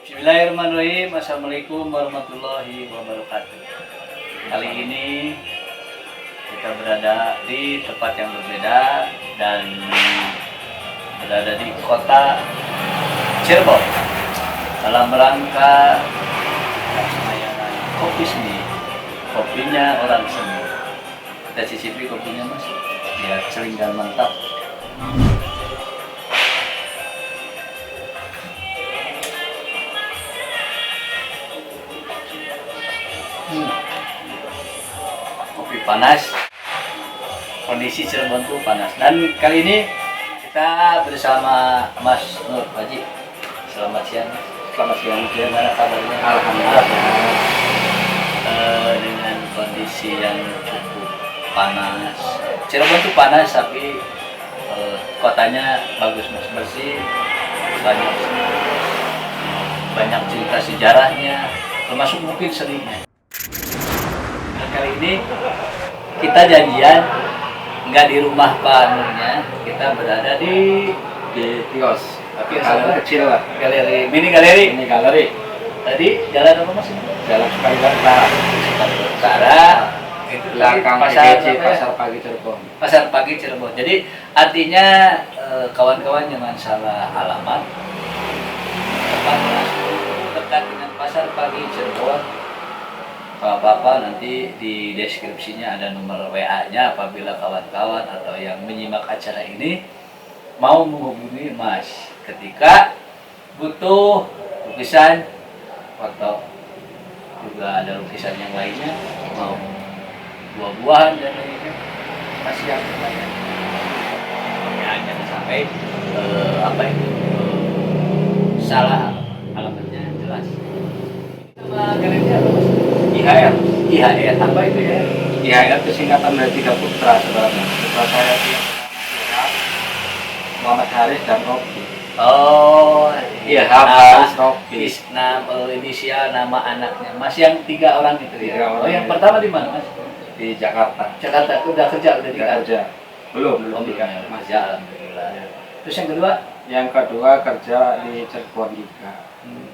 Bismillahirrahmanirrahim. Assalamualaikum warahmatullahi wabarakatuh. Kali ini kita berada di tempat yang berbeda dan berada di kota Cirebon dalam rangka pelayanan kopi seni. Kopinya orang seni. Kita cicipi kopinya mas, biar sering dan mantap. Kopi panas, kondisi Cirebon tuh panas. Dan kali ini kita bersama Mas Nur Haji. Selamat siang. Selamat siang. Gimana kabarnya? Alhamdulillah. Dengan kondisi yang cukup panas. Cirebon tuh panas tapi kotanya bagus mas, bersih, banyak cerita sejarahnya, termasuk mungkin seninya. Kali ini kita janjian nggak di rumah Pak Nurnya, kita berada di kios galeri kecil lah, mini galeri. Tadi jalan apa mas? Jalan Sukarela Utara. Itu belakang pasar pagi Cirebon. Pasar pagi Cirebon. Jadi artinya kawan-kawan jangan salah alamat. Tepat dekat dengan pasar pagi Cirebon. Kalau apa-apa nanti di deskripsinya ada nomor WA-nya apabila kawan-kawan atau yang menyimak acara ini mau menghubungi Mas ketika butuh lukisan, foto, juga ada lukisan yang lainnya, mau buah-buahan dan lainnya, Mas yang lain. Jangan sampai salah alamatnya jelas. Nama galerinya apa Mas? IHR apa itu ya? IHR itu singkatan dari 3 putra sebenarnya. Putra saya Muhammad Haris dan Robi. Oh iya, Haris Robi. Inisial nama anaknya Mas yang 3 orang itu ya? 3 orang. Oh yang pertama di mana Mas? Di Jakarta. Jakarta udah kerja udah nikah? Kerja. Belum nikah. Mas ya, alhamdulillah. Terus yang kedua? Yang kedua kerja di Cirebon juga.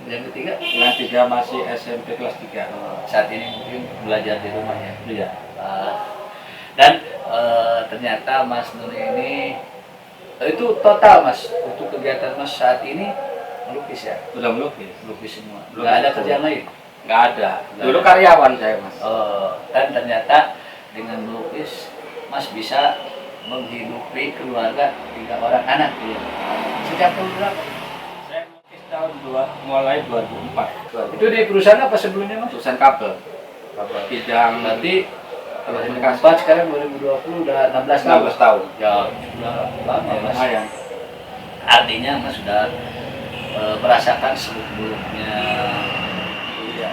Yang ketiga? Yang tiga masih SMP kelas 3. Saat ini mungkin belajar di rumah ya? Iya. Dan ternyata Mas Nur ini itu total Mas untuk kegiatan Mas saat ini melukis ya? Udah melukis. Melukis semua. Melukis Nggak ada semua. kerjaan lain? Nggak ada. Dulu karyawan saya mas. Dan ternyata dengan melukis Mas bisa menghidupi keluarga 3 orang anak ya. Sejak tahun berapa? Saya melukis tahun mulai 2004. Itu di perusahaan apa sebelumnya Mas? Perusahaan kabel. Bidang Berarti komunikasi. 2004 sekarang 2020 udah 16 tahun. 16 tahun. Ya sudah lama Mas. Lumayan. Artinya Mas sudah merasakan sebelumnya. Iya.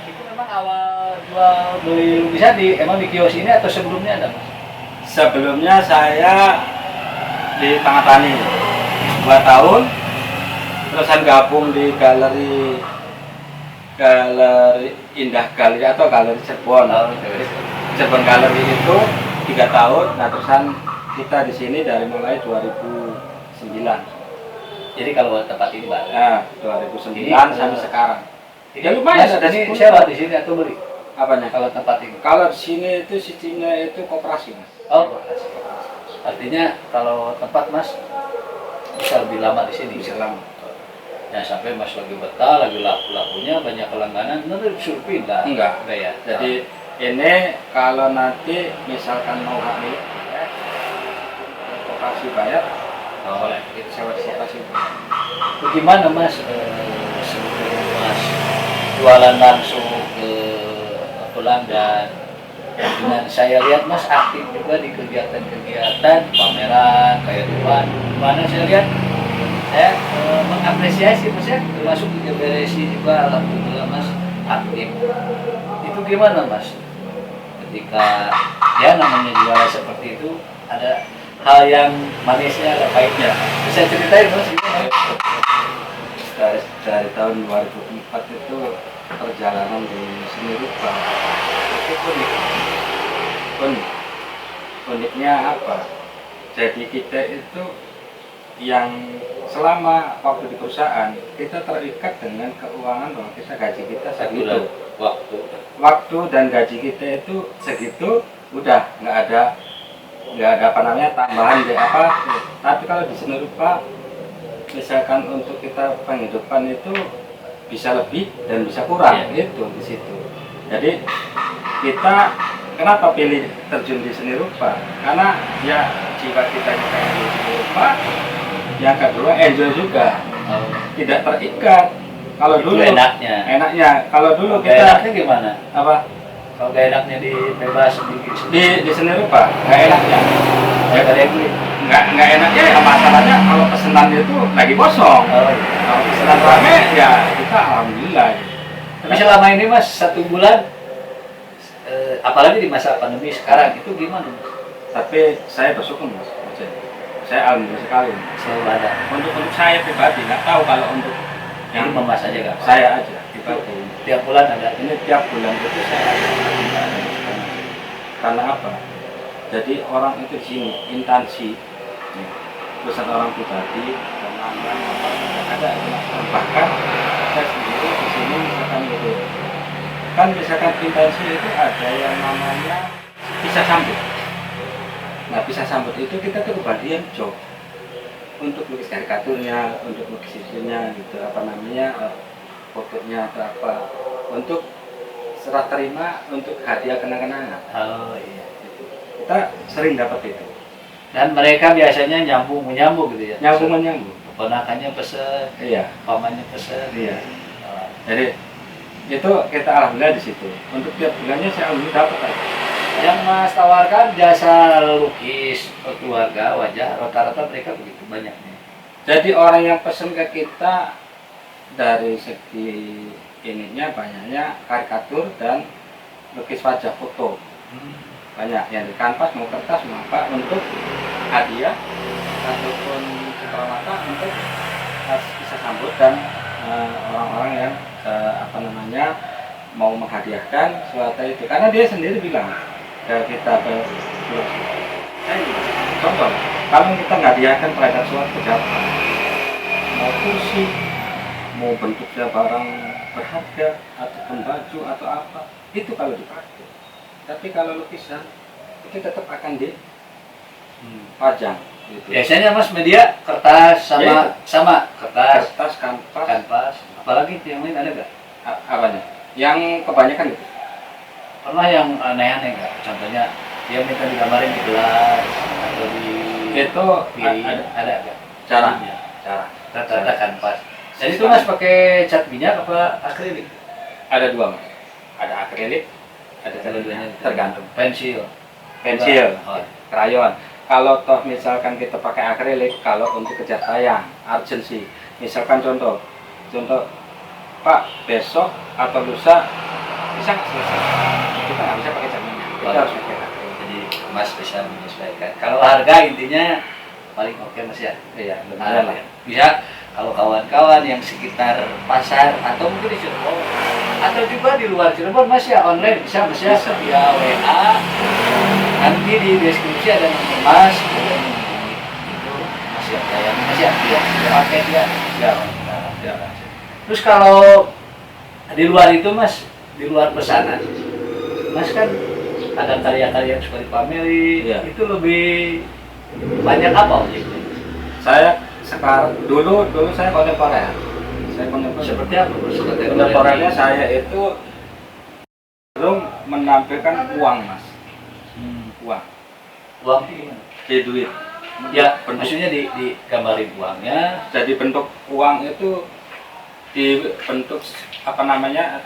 Itu memang awal jual beli lukisan emang di kios ini atau sebelumnya ada Mas? Sebelumnya saya di Tangatani 2 tahun, terusan gabung di galeri Indah Galeri atau Galeri Cirebon. Cirebon Galeri itu 3 tahun. Nah terusan kita di sini dari mulai 2009. Jadi kalau tempat ini Pak? Nah 2009 Ini, sampai sekarang. Ya lumayan, Mas, ada ini 10 sewa di sini atau beli? Apanya? Kalau tempat ini? Kalau di sini itu sistemnya itu koperasi mas. Oh, artinya kalau tempat Mas bisa lebih lama di sini. Bisa lama. Ya sampai Mas lagi betah, lagi laku-lakunya banyak kelangganan, nanti disuruh pindah. Enggak. ya. Jadi ini kalau nanti misalkan mau hamil, ya, koperasi bayar, boleh. Itu sewa di koperasi. Bagaimana Mas sebelum Mas jualan langsung ke pelanggan? Dengan saya lihat Mas aktif juga di kegiatan-kegiatan pameran kayak depan. Mana saya lihat saya mengapresiasi Mas ya, termasuk di GBRSI juga alhamdulillah Mas aktif. Itu gimana Mas? Ketika ya namanya juara seperti itu ada hal yang manisnya ada pahitnya. Bisa ceritain Mas gimana? Dari tahun 2004 itu perjalanan di seni rupa itu uniknya apa? Jadi kita itu yang selama waktu di perusahaan kita terikat dengan keuangan bahwa kita gaji kita segitu, waktu dan gaji kita itu segitu, udah nggak ada apa namanya tambahan di apa. Tapi kalau di seni rupa misalkan untuk kita penghidupan itu bisa lebih dan bisa kurang, itu di situ. Jadi kita kenapa pilih terjun di seni rupa? Karena ya jiwa kita pengen di seni rupa. Yang kedua enjoy juga, tidak terikat. Kalau itu dulu enaknya. Kalau dulu kita enaknya gimana? Apa? Kalau gak enaknya di bebas di seni rupa, nggak enaknya. Ya ada yang beli. Nggak enaknya ya masalahnya kalau pesanan itu lagi kosong. Kalau pesanan rame ya kita alhamdulillah. Tapi selama ini Mas 1 bulan, apalagi di masa pandemi sekarang itu gimana Mas? Tapi saya bersyukur Mas. Saya alhamdulillah sekali. Selalu ada. Untuk saya pribadi nggak tahu kalau untuk yang Mas aja gak? Saya aja. Itu tiap bulan ada. Ini tiap bulan itu saya ada. Karena apa? Jadi orang itu di sini intansi, perusahaan orang pribadi, dan ada bahkan saya sendiri di sini misalkan gitu. Kan misalkan intansi itu ada yang namanya pisah sambut. Nah, pisah sambut itu kita tuh kebagian job untuk lukis karikaturnya, untuk lukis isunya gitu, apa namanya, fotonya atau apa, untuk serah terima untuk hadiah kenang-kenangan. Oh iya. Gitu. Kita sering dapat itu. Dan mereka biasanya nyambung gitu ya. Nyambung. Ponakannya pesen, iya. pamannya pesen. Iya. Jadi itu kita alhamdulillah di situ. Untuk tiap bulannya saya alhamdulillah dapat aja. Yang Mas tawarkan jasa lukis keluarga wajah, rata-rata mereka begitu banyaknya. Jadi orang yang pesen ke kita dari segi ininya banyaknya karikatur dan lukis wajah foto. Banyak yang di kanvas mau kertas mau apa untuk hadiah ataupun cendrawasih untuk bisa sambut dan orang-orang yang apa namanya mau menghadiahkan sesuatu itu, karena dia sendiri bilang kita contoh kalau kita menghadiahkan terhadap suatu pejabat, mau kursi, mau bentuknya barang berharga ataupun baju atau apa, itu kalau dipakai. Tapi kalau lukisan itu tetap akan dipajang. Gitu. Biasanya Mas media kertas sama kertas kanvas. Apalagi yang lain ada nggak? Apanya? Yang kebanyakan itu. Pernah yang aneh-aneh nggak? Contohnya dia minta digambarin di gelas atau di itu piring, ada nggak? Cara. Rata-rata kanvas. Jadi itu Mas pakai cat minyak apa akrilik? Ada dua Mas. Ada akrilik, ada Dua-duanya tergantung. Pensil, krayon. Kalau toh misalkan kita pakai akrilik, kalau untuk kejar tayang, urgency. Misalkan contoh, Pak besok atau lusa bisa nggak selesai? Kita nggak bisa pakai cat minyak. Kita harus pakai akrilik. Jadi Mas bisa menyesuaikan. Kalau harga intinya paling oke Mas ya. Iya, Ya. Bisa kalau kawan-kawan yang sekitar pasar atau mungkin di Cirebon atau juga di luar Cirebon Mas ya, online bisa Mas ya, via WA. Nanti di deskripsi ada nomor Mas, boleh menghubungi itu Mas ya, Mas ya, paket ya. Ya. Terus kalau di luar itu Mas, di luar pesanan, Mas kan ada karya-karya yang suka dipamerin, itu lebih banyak apa objeknya? Saya sekarang dulu saya kontemporer. Seperti apa? Kontemporernya saya itu belum menampilkan uang Mas. Uang di duit. Ya, maksudnya digambarin uangnya. Jadi bentuk uang itu dibentuk apa namanya?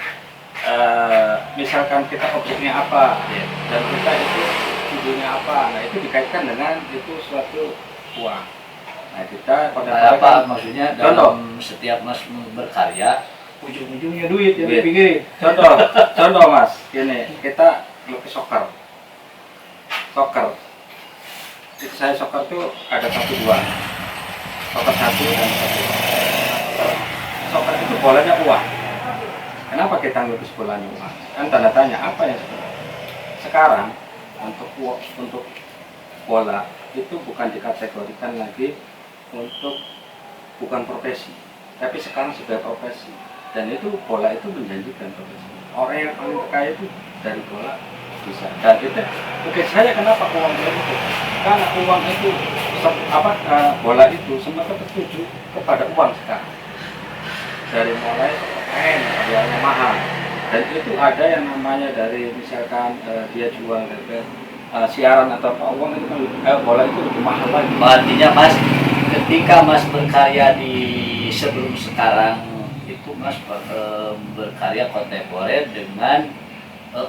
Misalkan kita objeknya apa, dan kita itu videonya apa. Nah itu dikaitkan dengan itu suatu uang. Nah kita apa maksudnya dalam setiap Mas berkarya ujung-ujungnya duit yang dipikirin. Contoh Mas, gini kita lukis soccer. Itu saya soccer tuh ada 1, 2. Soccer 1 dan 1. Soccer itu bolanya uang. Kenapa kita lukis bolanya uang? Kan tanda tanya apa yang sekarang untuk bola itu bukan dikategorikan lagi untuk bukan profesi, tapi sekarang sudah profesi. Dan itu bola itu menjanjikan profesi. Orang yang paling kaya itu dari bola bisa. Dan itu saya kenapa uang itu? Karena uang itu bola itu semata tertuju kepada uang sekarang. Dari mulai pemain yang mahal, dan itu ada yang namanya dari misalkan dia jual siaran atau apa, uang itu kan bola itu lebih mahal lagi. Artinya Mas, ketika Mas berkarya di sebelum sekarang itu Mas berkarya kontemporer dengan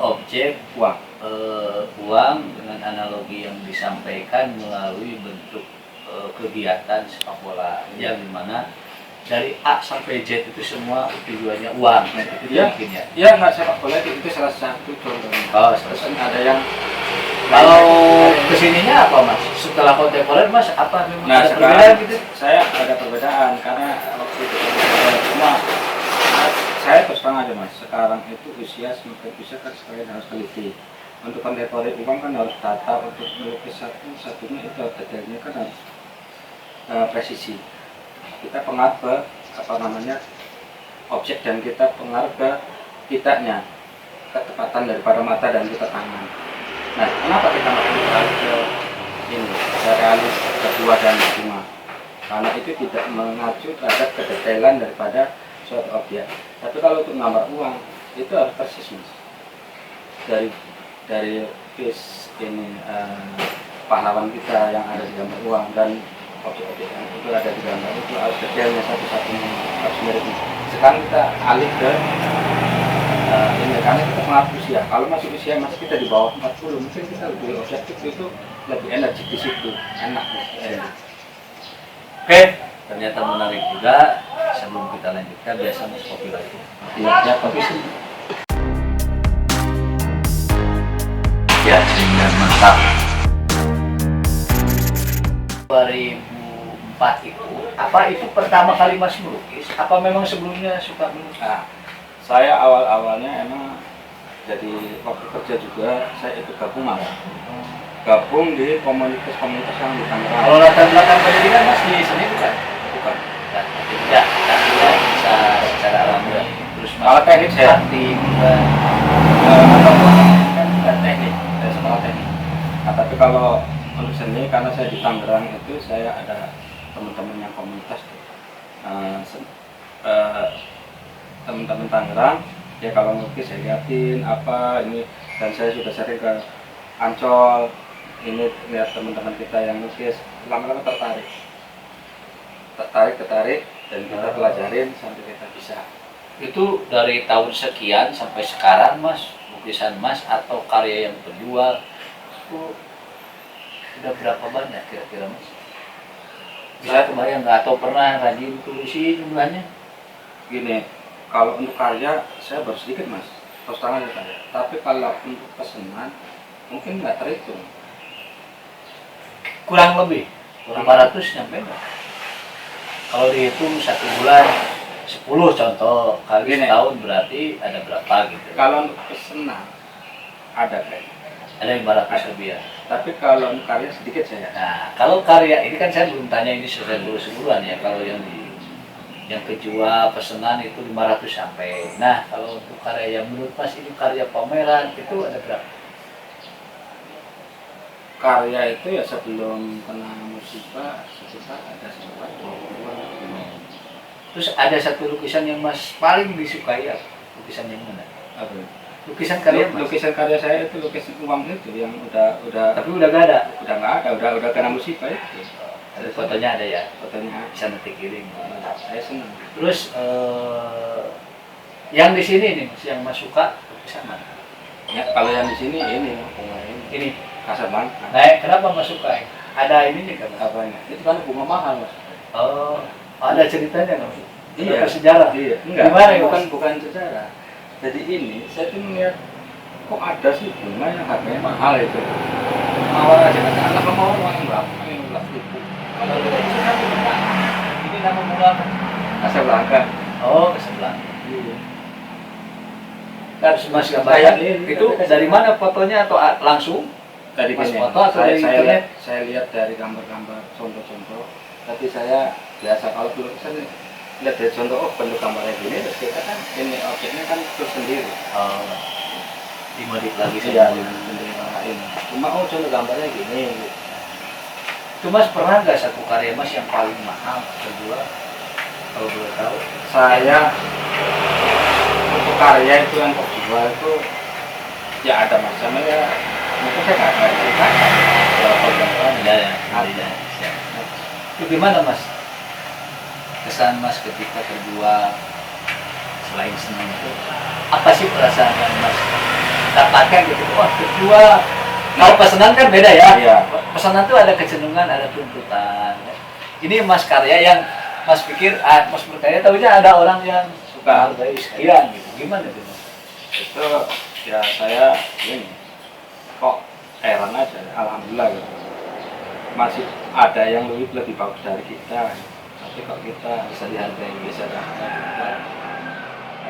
objek uang dengan analogi yang disampaikan melalui bentuk kegiatan sepak bola yang dimana dari A sampai Z itu semua tujuannya uang. Itu Ya, mungkin ya. Ya nggak sepak bola itu salah satu contohnya. Oh, Terus ada yang kalau kesininya apa Mas? Setelah kontemporer Mas apa memang nah, ada perbedaan gitu? Saya ada perbedaan karena waktu itu cuma saya terus terang aja Mas. Sekarang itu usia semakin bisa kan sekalian harus teliti. Untuk kontemporer uang kan harus tata, untuk melukis satunya itu detailnya kan harus presisi. Kita pengaruh ke objek, dan kita pengaruh ke kitanya, ketepatan daripada mata dan kita tangan. Nah, kenapa kita masuk ke ini, ke realis kedua dan kelima? Karena itu tidak mengacu terhadap kedetailan daripada suatu objek. Tapi kalau untuk gambar uang itu harus persis Mas. Dari case ini pahlawan kita yang ada di gambar uang dan objek-objek yang itu ada di gambar itu harus detailnya satu-satunya harus mirip. Sekarang kita alih ke ini karena kita pengaruh usia. Kalau masih usia masih kita di bawah 40, mungkin kita lebih objektif, itu lebih energik di situ, enak. Oke, ternyata menarik juga. Sebelum kita lanjutkan, biasa Mas kopi lagi. Ya, kopi sih. Ya, sehingga mantap. 2004 itu, apa itu pertama kali Mas melukis? Apa memang sebelumnya suka melukis? Nah, saya awal-awalnya emang jadi waktu kerja juga saya ikut gabung di komunitas-komunitas yang di Tangerang. Kalau latar belakang pendidikan Mas di sini bukan? Bukan. Ya, tapi ya bisa secara alamiah. Terus Mas Kalau teknik saya aktif kan bukan teknik, saya sekolah teknik. Nah, tapi kalau untuk seni, karena saya di Tangerang itu saya ada teman-teman yang komunitas teman-teman Tangerang ya, kalau ngelukis saya liatin apa ini, dan saya sudah sering ke Ancol ini lihat teman-teman kita yang ngelukis, lama-lama tertarik dan kita pelajarin sampai kita bisa. itu dari tahun sekian sampai sekarang Mas, lukisan Mas atau karya yang terjual itu udah berapa banyak kira-kira Mas? Bisa kebayang nggak, atau pernah rajin tulisin jumlahnya? Gini, kalau untuk karya saya baru sedikit Mas, terus terang aja saya. Tapi kalau untuk pesanan mungkin nggak terhitung. Kurang lebih 500 nyampe nggak? Kalau dihitung 1 bulan 10 contoh kali Gini, setahun berarti ada berapa gitu? Kalau untuk pesanan ada kayaknya. Ada 500 lebih ya. Tapi kalau untuk karya sedikit saya. Nah, kalau karya ini kan saya belum tanya ini seluruhan ya. Kalau yang kejual pesanan itu 500 sampai. Nah, kalau untuk karya yang menurut Mas ini karya pameran itu ada berapa? Karya itu ya sebelum kena musibah sekitar ada sekitar 20-an. Terus ada satu lukisan yang Mas paling disukai apa? Lukisan yang mana? Apa? Lukisan karya Mas? Lukisan karya saya itu lukisan uang itu yang udah Tapi udah gak ada. udah nggak ada, udah kena musibah itu. Ada fotonya ada ya. Fotonya Bisa nanti kirim. saya senang. Terus yang di sini nih Mas, yang Mas suka lukisan mana? Ya kalau yang di sini ini Ini. Casablanca. Nah, kenapa Mas suka? Ada ini nih kan? Apanya? Itu kan bunga mahal Mas. Oh, ada ceritanya kan? Iya. Sejarah. Iya. Enggak. Gimana ya, Bukan sejarah. Jadi ini saya tuh melihat kok ada sih bunga yang harganya mahal itu. Mawar aja kan anak mawar uang berapa? 15.000. Kalau kita ini kan bunga. Ini nama bunga apa? Casablanca. Oh, ke sebelah. Iya. Kan Mas gambarnya itu dari mana fotonya atau langsung? Dari Mas gini, foto atau dari internet? saya lihat dari gambar-gambar contoh-contoh. Tapi saya biasa kalau lukisan lihat dari contoh, oh bentuk gambarnya gini, terus kita kan ini objeknya kan tersendiri. Oh, dimodif lagi Iya, sama bentuk yang lain. Cuma oh contoh gambarnya gini. itu Mas pernah nggak satu karya Mas yang paling mahal terjual kalau boleh tahu? Saya untuk karya itu yang terjual itu ya ada macamnya ya. Mungkin saya nggak ceritakan berapa gambar. Ya, ya. Itu gimana Mas? Kesan Mas ketika terjual, selain senang itu apa sih perasaan yang Mas dapatkan gitu? Wah terjual. Kalau pesanan kan beda ya. Iya. Pesanan tuh ada kecenderungan, ada tuntutan. Ini Mas karya yang Mas pikir, Mas berkarya tahunya ada orang yang suka hargai sekian gitu. Gimana itu Mas? Itu ya saya ini kok heran aja, alhamdulillah gitu. Masih ada yang lebih bagus dari kita, tapi kok kita Bisa dihargai. bisa dapat.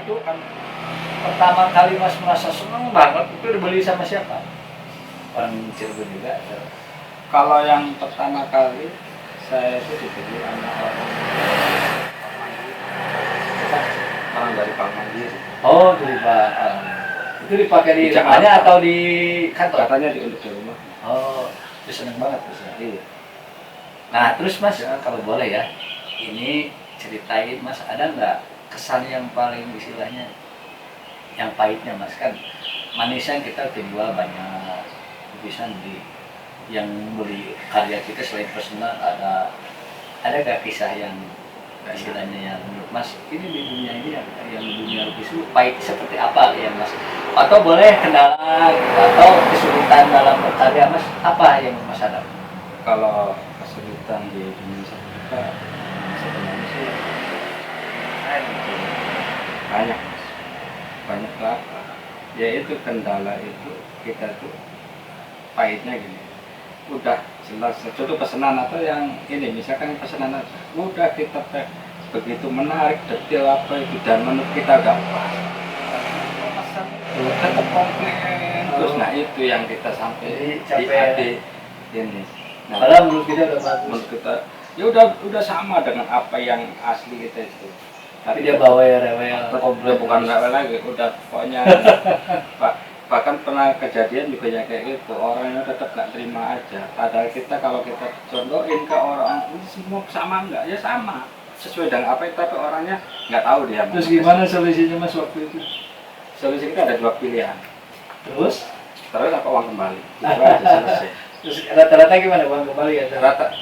Itu kan pertama kali Mas merasa senang banget itu dibeli sama siapa? Orang Cirebon juga. Kalau yang pertama kali saya itu dibeli sama orang dari Bank Mandiri. Oh, dari Pak. Itu dipakai di Di rumahnya Jakarta. atau di kantor? Katanya untuk di rumah. Oh, itu seneng banget Mas. Iya. Nah, terus Mas, kalau boleh ya, ini ceritain Mas, ada nggak kesan yang paling istilahnya yang pahitnya Mas? Kan manisnya kita jual banyak lukisan di yang beli karya kita selain personal, ada gak kisah yang istilahnya yang menurut Mas ini di dunia ini yang dunia lukis itu pahit seperti apa ya Mas? Atau boleh kendala atau kesulitan dalam berkarya Mas, apa yang Mas hadapi? Kalau kesulitan di Indonesia kita sebenarnya sih banyak Mas. Banyak apa? Yaitu kendala itu kita tuh pahitnya gini. Udah jelas contoh pesanan atau yang ini misalkan pesanan aja udah kita begitu menarik detail apa itu dan menurut kita gampang tetap komplain terus. Nah itu yang kita sampai di hati ini. Nah, Padahal menurut kita udah bagus. menurut kita ya udah sama dengan apa yang asli kita itu. Tapi dia bawa rewel, Udah bukan rewel lagi, udah pokoknya bahkan pernah kejadian juga ya kayak gitu, orangnya tetap nggak terima aja. Padahal kita kalau kita contohin ke orang ini semua sama nggak, ya sama sesuai dengan apa itu, tapi orangnya nggak tahu dia. Terus gimana solusinya Mas waktu itu? Solusi kita ada dua pilihan. Terus Apa uang kembali? Itu aja selesai. terus rata-rata gimana uang kembali ya? Rata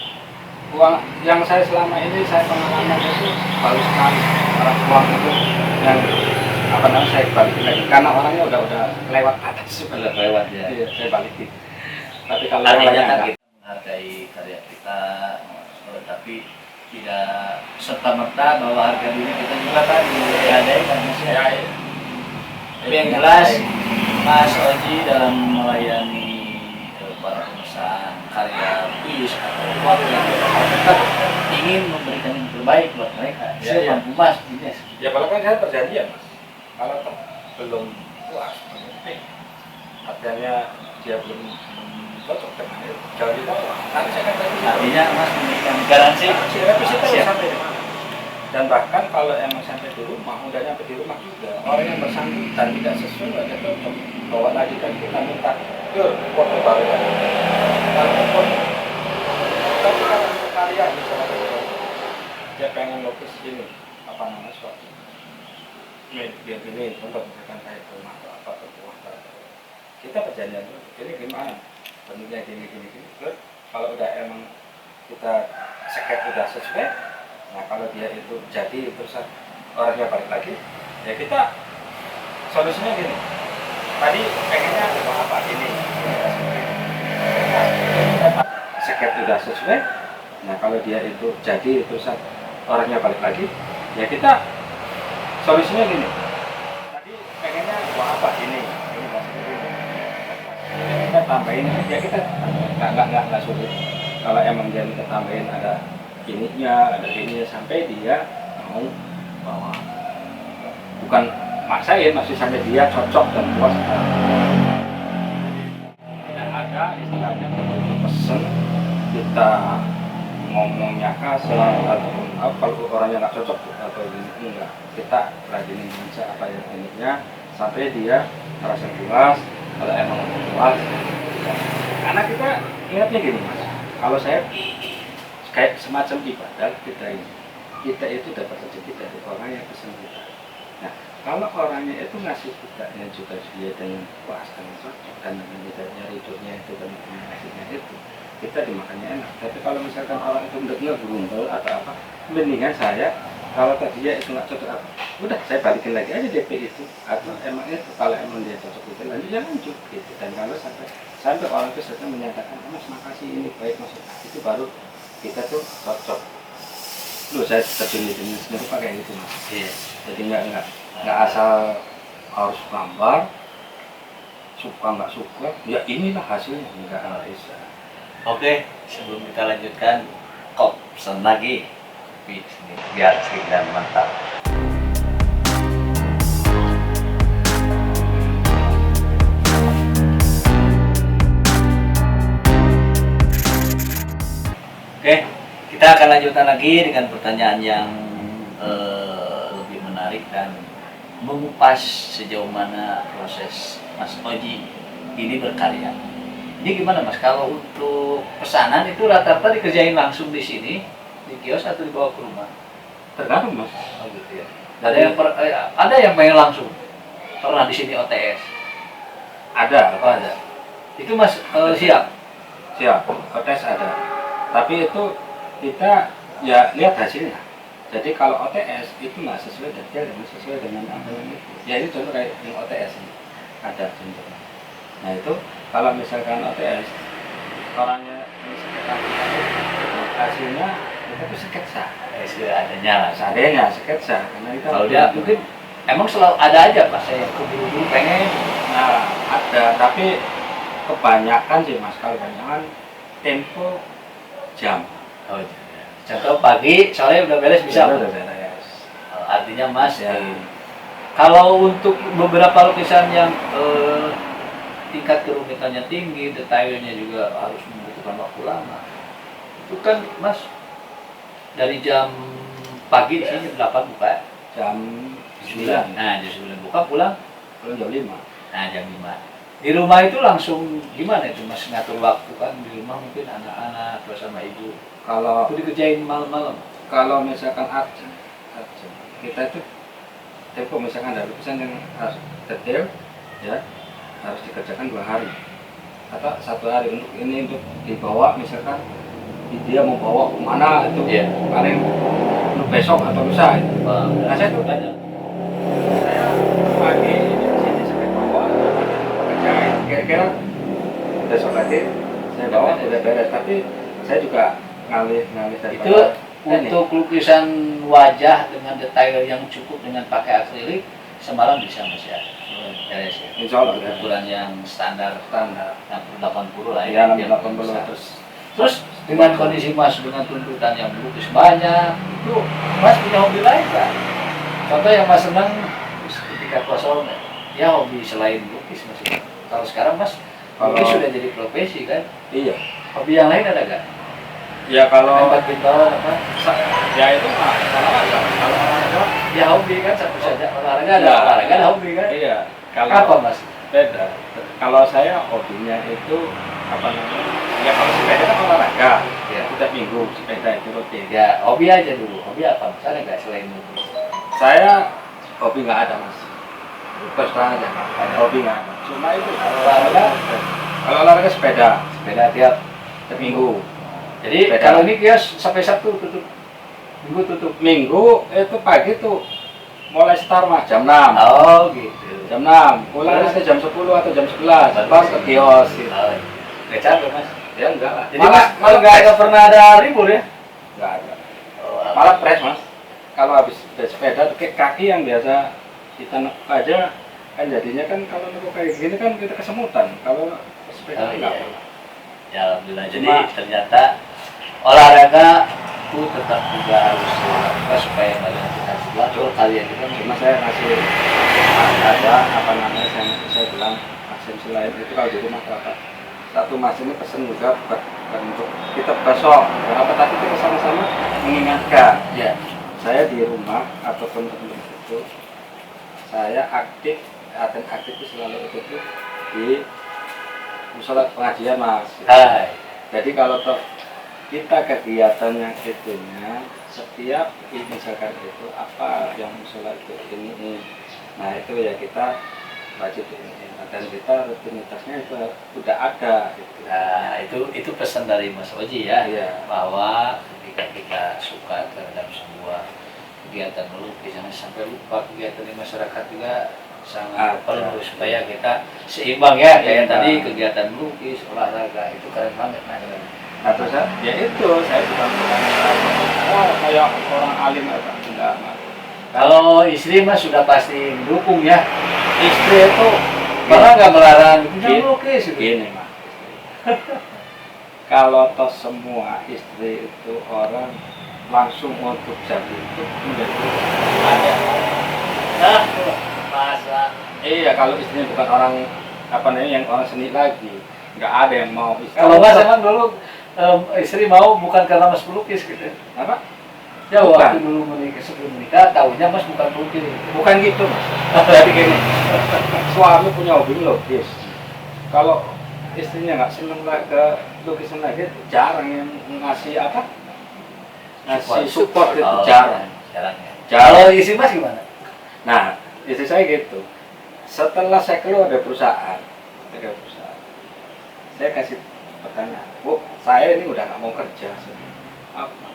uang yang saya selama ini saya pengalaman itu baru sekali orang uang itu yang apa namanya saya balikin lagi karena orangnya udah lewat batas Sudah lewat ya. Iya, saya balikin. Tapi kalau Artinya yang kan lainnya kita menghargai karya kita, tapi tidak serta merta bahwa harga diri kita juga kan dihargai kan Mas ya. Tapi yang jelas Mas Oji dalam melayani para pemesan karya lukis atau keluarga tetap ingin memberikan yang terbaik buat mereka. Ya, Saya iya. mampu Mas, ini ya kalau kan saya perjanjian Mas. Kalau belum puas, artinya dia belum cocok dengan itu, jangan dibawa. Nanti saya akan tanya. artinya Mas memberikan garansi. Revisi terus Siap. sampai di mana. Dan bahkan kalau emang sampai di rumah, udah nyampe di rumah juga, orang yang bersangkutan tidak sesuai, nggak cocok, bawa lagi dan kita minta, yuk, foto baru lagi. Kalau foto, tapi kalau untuk karya misalnya, dia pengen lukis ini, apa namanya suatu, biar ini, contoh misalkan kayak rumah atau apa, atau rumah atau kita perjanjian dulu, ini gimana, bentuknya gini, terus kalau udah emang kita seket udah sesuai. Nah kalau dia itu jadi terus orangnya balik lagi, ya kita solusinya gini. Tadi pengennya mau apa ini? Seket udah sesuai. Nah kalau dia itu jadi terus orangnya balik lagi, ya kita solusinya gini. Tadi pengennya mau apa ini? Kita tambahin, ya kita nggak sulit. Kalau emang dia kita tambahin ada ininya, ada ininya sampai dia mau bawa, bukan maksain, masih sampai dia cocok dan puas. Tidak ada istilahnya pesen kita ngomongnya kasar ataupun apa, kalau orangnya nggak cocok atau ini enggak, kita rajinin aja apa yang ininya sampai dia merasa puas. Kalau emang puas ya. Karena kita ingatnya gini mas, kalau saya kayak semacam ibadah kita ini, kita itu dapat rezeki dari orang yang pesan kita. Nah kalau orangnya itu ngasih kita yang juga dia dengan puas, dengan cocok, dan dengan tidaknya ridhonya itu dan ngasihnya itu, kita dimakannya enak. Tapi kalau misalkan orang itu udah berundel atau apa, mendingan saya kalau tadi dia itu nggak cocok apa, udah saya balikin lagi aja DP itu, atau emang itu kalau emang dia cocok itu lanjut ya lanjut gitu. Dan kalau sampai orang itu sudah menyatakan mas makasih ini baik mas, itu baru kita tuh cocok. Lu saya terjun di bisnis itu pakai gitu mas. Iya. Jadi nggak asal harus gambar, suka nggak suka, ya inilah hasilnya, nggak bisa. Oke, sebelum kita lanjutkan, kok pesan lagi kopi sini biar asik dan mantap. Oke, kita akan lanjutkan lagi dengan pertanyaan yang lebih menarik dan mengupas sejauh mana proses Mas Oji ini berkarya. Ini gimana mas, kalau untuk pesanan itu rata-rata dikerjain langsung di sini, di kios atau dibawa ke rumah? Tergantung mas. Oh gitu ya. Ada yang pengen langsung, pernah di sini OTS? Ada. Oh ada. Itu mas siap? Siap, OTS ada. Tapi itu kita ya lihat hasilnya. Jadi kalau OTS itu nggak sesuai detail dan sesuai dengan apa yang itu. Ya ini contoh kayak yang OTS ini. Ada contoh. Nah itu kalau misalkan OTS orangnya misalkan hasilnya kita tuh sketsa. Seadanya lah. Seadanya sketsa. Karena kita kalau dia mungkin emang selalu ada aja pas saya dulu pengen. Nah ada, tapi kebanyakan sih mas, kalau kebanyakan tempo jam. Oh, contoh pagi soalnya udah beres bisa. Udah beres. Artinya mas ya. Kalau untuk beberapa lukisan yang tingkat kerumitannya tinggi, detailnya juga harus membutuhkan waktu lama. Itu kan mas dari jam pagi di sini 8 buka. Jam 9. Nah, jam 9 buka, pulang jam 5. Nah, jam 5. Di rumah itu langsung gimana itu mas ngatur waktu kan di rumah mungkin anak-anak terus sama ibu. Kalau itu dikerjain malam-malam. Kalau misalkan arjen, kita itu tempo misalkan ada lukisan yang harus detail ya, harus dikerjakan 2 hari atau 1 hari. Untuk ini untuk dibawa misalkan dia mau bawa kemana itu paling untuk besok atau lusa itu. Nah saya tuh banyak saya pagi di sini sampai bawa kerjain kira-kira besok lagi saya bawa udah beres. Tapi saya juga ngalih dari itu untuk lukisan wajah dengan detail yang cukup dengan pakai akrilik semalam bisa mas ya. Beres ya. Insya Allah ukuran yang standar 60-80 lah ya. Ya, 60 terus dengan kondisi mas dengan tuntutan yang melukis banyak itu mas punya hobi lain kan? Contoh yang mas senang ketika kosong ya hobi selain lukis mas. Kalau sekarang mas lukis sudah jadi profesi kan? Iya. Hobi yang lain ada gak? Ya kalau tempat pintar apa? Ya itu mah olahraga. Kalau olahraga ya hobi kan satu saja, olahraga ada olahraga ada hobi kan? Iya. Kalau apa mas? Beda. Kalau saya hobinya itu apa namanya? Ya kalau sepeda kan olahraga. Ya. Setiap minggu sepeda itu rutin. Ya hobi aja dulu. Hobi apa? Misalnya nggak selain itu? Saya hobi nggak ada mas. Terus terang aja. Hobi nggak ada. Cuma itu kalau olahraga sepeda. Sepeda tiap minggu. Jadi sepeda. Kalau ini kios sampai Sabtu tutup. Minggu tutup. Minggu itu pagi tuh mulai start mas jam 6. Oh gitu. Jam 6. Pulang nanti jam 10 atau jam 11. Pas ke kios. Gak capek mas? Ya enggak lah. Jadi malah nggak pernah ada libur ya? Nggak ada. Malah fresh mas. Kalau habis sepeda kaki yang biasa kita nekuk aja kan jadinya kan kalau nekuk kayak gini kan kita kesemutan. Kalau sepeda enggak. Ya alhamdulillah. Jadi ternyata olahraga itu tetap juga harus dilakukan supaya kita belajar kalian itu kan. Cuma saya masih ada apa namanya saya bilang masih selain itu kalau di rumah apa satu mas ini pesen juga bukan untuk kita besok apa tadi kita sama-sama mengingatkan Ya. saya di rumah ataupun teman itu saya aktif itu selalu itu di musola pengajian mas. Hai. Jadi kalau toh kita kegiatannya itunya setiap misalkan itu apa yang musola itu ini, nah itu ya kita wajib ini dan kita rutinitasnya itu udah ada gitu. Nah, itu pesan dari Mas Oji ya, Iya. bahwa ketika kita suka terhadap sebuah kegiatan melukis jangan sampai lupa kegiatan di masyarakat juga sangat perlu supaya kita seimbang ya, kayak tadi kegiatan melukis, olahraga itu keren banget. Nah terus ya itu saya bukan kayak orang alim apa enggak mas. Kalau istri Mas sudah pasti mendukung ya. Istri itu pernah nggak melarang jangan melukis gitu. Gini mas, kalau toh semua istri itu orang langsung untuk jadi itu menjadi ada. Nah, masa Iya kalau istrinya bukan orang apa namanya yang orang seni lagi, nggak ada yang mau istri. kalau Mas emang dulu istri mau bukan karena Mas pelukis gitu. Apa? Ya Bukan. waktu dulu menikah, sebelum menikah tahunya Mas bukan pelukis. Bukan gitu mas. Jadi gini, suami punya hobi melukis. Kalau istrinya nggak seneng lah ke lukisan lagi, jarang yang ngasih apa? Ngasih support itu jarang. Jarang ya. Jarang. Kalau istri Mas gimana? Nah, istri saya gitu. Setelah saya keluar dari perusahaan, saya kasih pertanyaan, Bu, saya ini udah nggak mau kerja. Apa?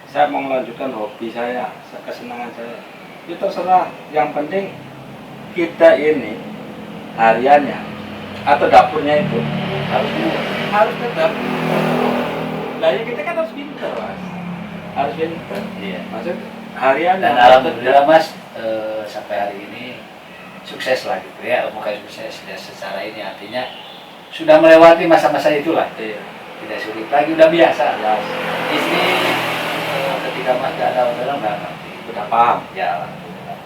Saya mau melanjutkan hobi saya, kesenangan saya. Itu terserah. Yang penting kita ini hariannya atau dapurnya itu harus tetap. Nah, ya kita kan harus pintar, mas. Harus pintar. Iya. Maksud harian Dan alhamdulillah Mas sampai hari ini sukses lah gitu ya, bukan sukses ya secara ini artinya sudah melewati masa-masa itulah. Iya. Tidak sulit lagi, udah biasa. Ya, Istri ketika Mas gak ada orang nggak ngerti. udah paham. Ya alhamdulillah.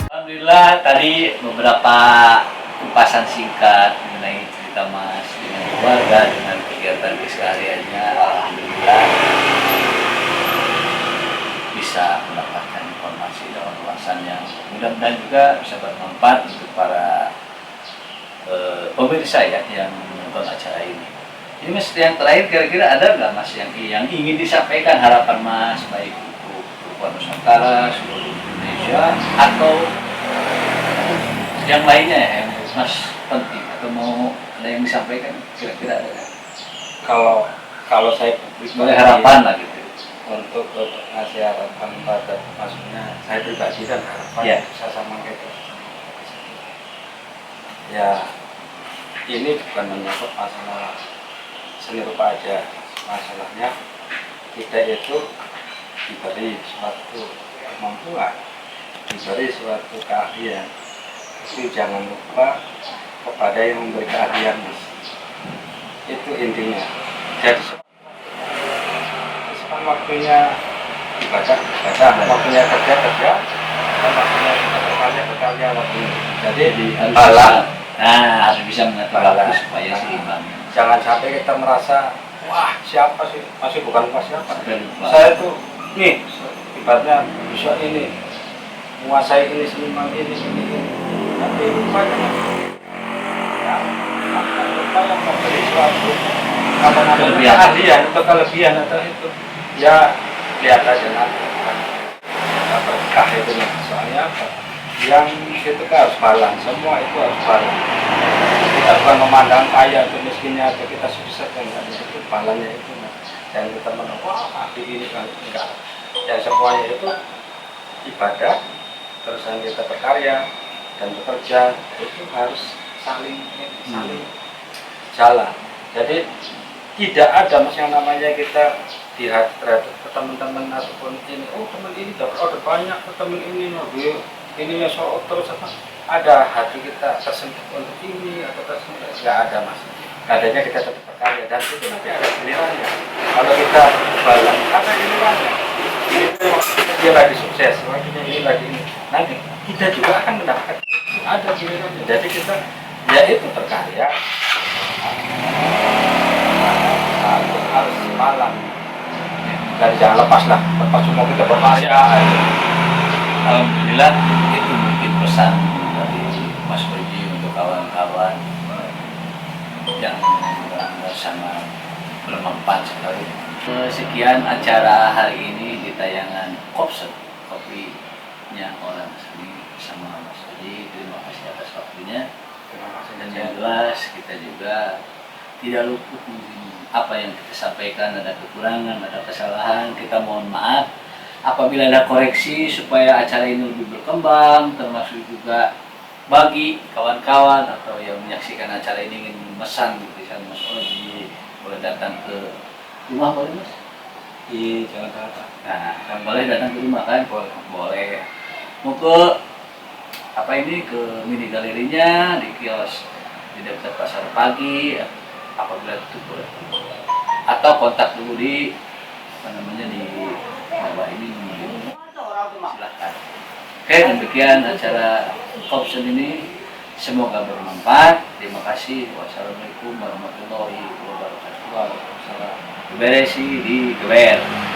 Alhamdulillah tadi beberapa kupasan singkat mengenai cerita Mas dengan keluarga, dengan kegiatan kesehariannya. Alhamdulillah bisa mendapatkan informasi dan wawasan yang mudah-mudahan juga bisa bermanfaat untuk para pemirsa ya yang menonton acara ini. Ini Mas, yang terakhir kira-kira ada nggak Mas yang ingin disampaikan harapan Mas baik untuk perempuan Nusantara, seluruh Indonesia atau yang lainnya ya, yang Mas penting atau mau ada yang disampaikan kira-kira ada nggak? Kalau saya Sebagai harapan lah gitu. untuk ngasih harapan pada maksudnya saya pribadi dan harapan Ya. bisa sama gitu. Ya ini bukan menyangkut masalah seni rupa aja, masalahnya kita itu diberi suatu kemampuan, diberi suatu keahlian, itu jangan lupa kepada yang memberi keahlian, Mas. Itu intinya. Jadi waktunya ibadah, waktunya kerja, dan waktunya berkarya waktunya. Jadi Harus balang. harus bisa mengatur waktu supaya seimbang. Jangan sampai kita merasa, wah siapa sih, masih bukan lupa siapa. Sampai lupa. Saya tuh, nih, ibaratnya bisa ini, menguasai ini, seniman ini. Nanti rupanya, ya, lupa yang memberi suatu keahlian atau kelebihan atau itu. Ya lihat aja nanti berkah itu nih. Soalnya apa? Yang itu kan harus balance, semua itu harus balance. Kita bukan memandang kaya atau miskinnya atau kita sukses enggak, itu balance itu. Dan kita menolak, wah ini kan enggak. Ya semuanya itu ibadah, terus kita berkarya dan bekerja itu harus saling jalan. Jadi tidak ada mas yang namanya kita lihat terhadap teman-teman ataupun ini, oh teman ini dapat order banyak, teman ini dia ininya soal terus apa, ada hati kita tersentuh untuk ini atau tersentuh, nggak ada mas. Adanya kita tetap berkarya dan itu nanti ada gilirannya. Kalau kita balas ada gilirannya. Dia lagi sukses, waktunya ini lagi ini. Nanti kita juga akan mendapatkan ada gilirannya. Jadi kita ya itu berkarya Satu harus malam. Dan jangan lepas semua kita berkarya. Alhamdulillah itu mungkin pesan dari Mas Koji untuk kawan-kawan yang sangat bermanfaat sekali. Sekian acara hari ini di tayangan Kopsen, kopinya orang seni sama Mas Koji. Terima kasih atas waktunya. Dan yang jelas kita juga tidak luput mungkin apa yang kita sampaikan ada kekurangan, ada kesalahan, kita mohon maaf. Apabila ada koreksi supaya acara ini lebih berkembang, termasuk juga bagi kawan-kawan atau yang menyaksikan acara ini ingin memesan tulisan Mas Oji, boleh datang ke rumah, boleh Mas? Iya, jangan kata. Nah, boleh datang ke rumah kan? Boleh. Mau ke apa ini, ke mini galerinya di kios di dekat pasar pagi, apabila itu boleh. Atau kontak dulu di apa namanya di bawah ini, silahkan. Oke, demikian acara Kopsen ini, semoga bermanfaat. Terima kasih. Wassalamualaikum warahmatullahi wabarakatuh. Waalaikumsalam. Beresi di Geber.